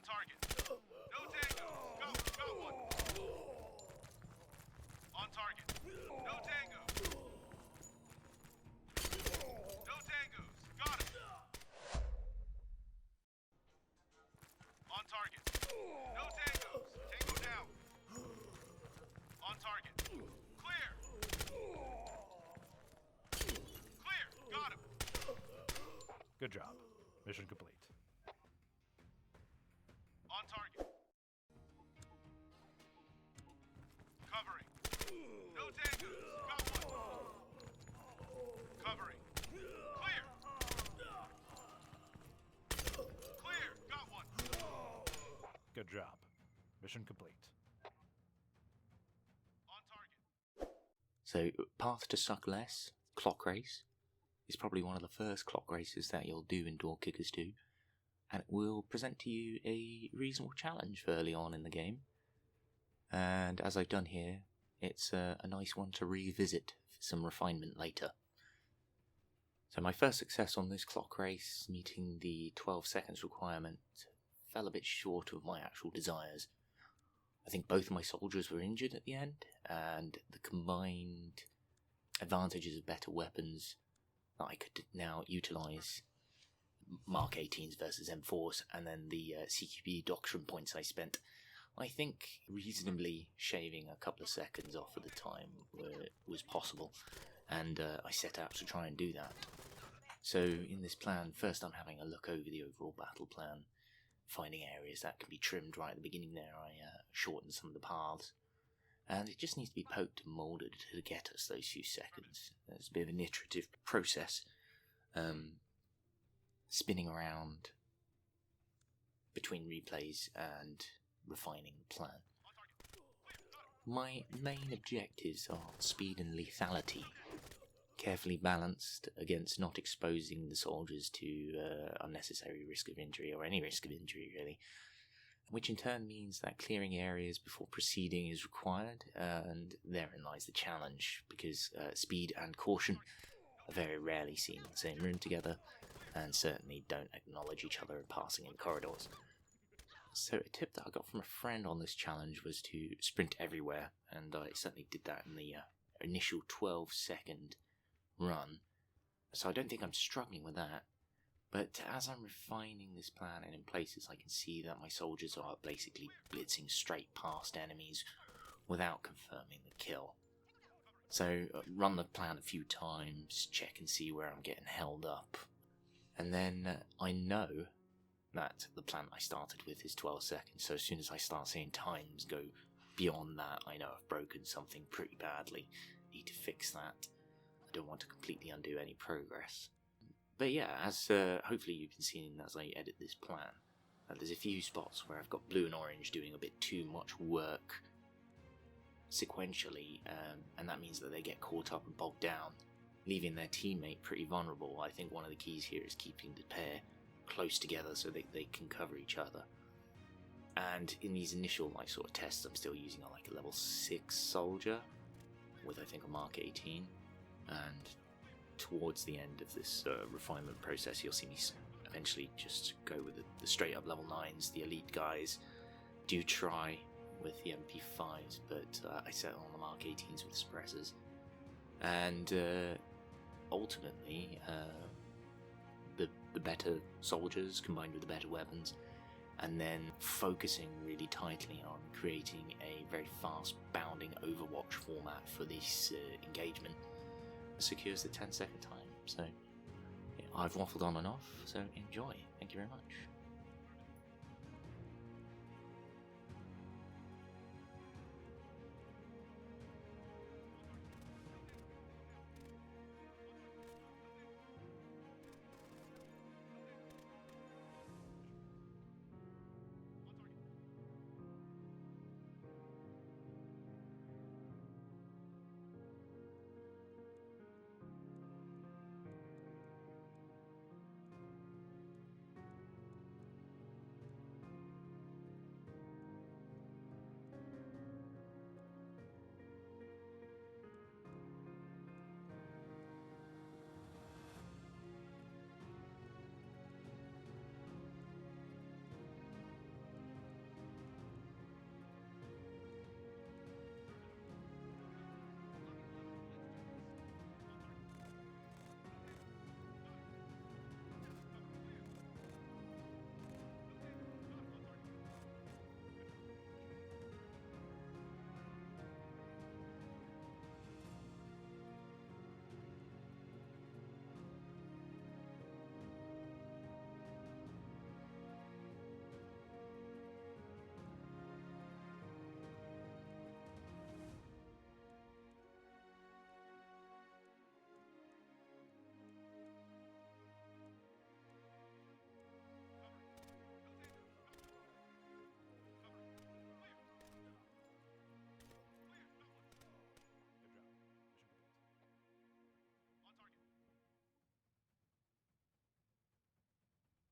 target. No tangos. Got one. On target. No tangos. No tangos. Got it. On target. No tangos. Tango down. On target. Clear. Clear. Got him. Good job. Mission complete. On target. Covering. No tangos. Got one. Covering. Clear. Clear. Got one. Good job. Mission complete. On target. So, Path to Suck Less, Clock Race, is probably one of the first clock races that you'll do in Door Kickers 2, and it will present to you a reasonable challenge early on in the game. And as I've done here, it's a nice one to revisit for some refinement later. So my first success on this clock race, meeting the 12 seconds requirement, fell a bit short of my actual desires. I think both of my soldiers were injured at the end, and the combined advantages of better weapons that I could now utilise, Mark 18s versus M4s, and then the CQB doctrine points I spent, I think reasonably shaving a couple of seconds off at the time was possible, and I set out to try and do that. So in this plan, first I'm having a look over the overall battle plan, finding areas that can be trimmed right at the beginning there. I shortened some of the paths, and it just needs to be poked and moulded to get us those few seconds. It's a bit of an iterative process, spinning around between replays and refining the plan. My main objectives are speed and lethality, carefully balanced against not exposing the soldiers to unnecessary risk of injury, or any risk of injury really, which in turn means that clearing areas before proceeding is required, and therein lies the challenge, because speed and caution are very rarely seen in the same room together, and certainly don't acknowledge each other passing in corridors. So a tip that I got from a friend on this challenge was to sprint everywhere, and I certainly did that in the initial 12-second run, so I don't think I'm struggling with that. But as I'm refining this plan, and in places I can see that my soldiers are basically blitzing straight past enemies without confirming the kill. So run the plan a few times, check and see where I'm getting held up, and then I know that the plan I started with is 12 seconds, so as soon as I start seeing times go beyond that, I know I've broken something pretty badly. Need to fix that. I don't want to completely undo any progress. But yeah, as hopefully you've been seeing as I edit this plan, there's a few spots where I've got blue and orange doing a bit too much work sequentially, and that means that they get caught up and bogged down, leaving their teammate pretty vulnerable. I think one of the keys here is keeping the pair close together so they can cover each other. And in these initial sort of tests, I'm still using a level 6 soldier with I think a Mark 18, and towards the end of this refinement process, you'll see me eventually just go with the straight up level 9s. The elite guys do try with the MP5s, but I settle on the Mark 18s with suppressors, and ultimately the better soldiers combined with the better weapons, and then focusing really tightly on creating a very fast bounding Overwatch format for this engagement secures the 10-second time. So yeah, I've waffled on and off, so enjoy. Thank you very much.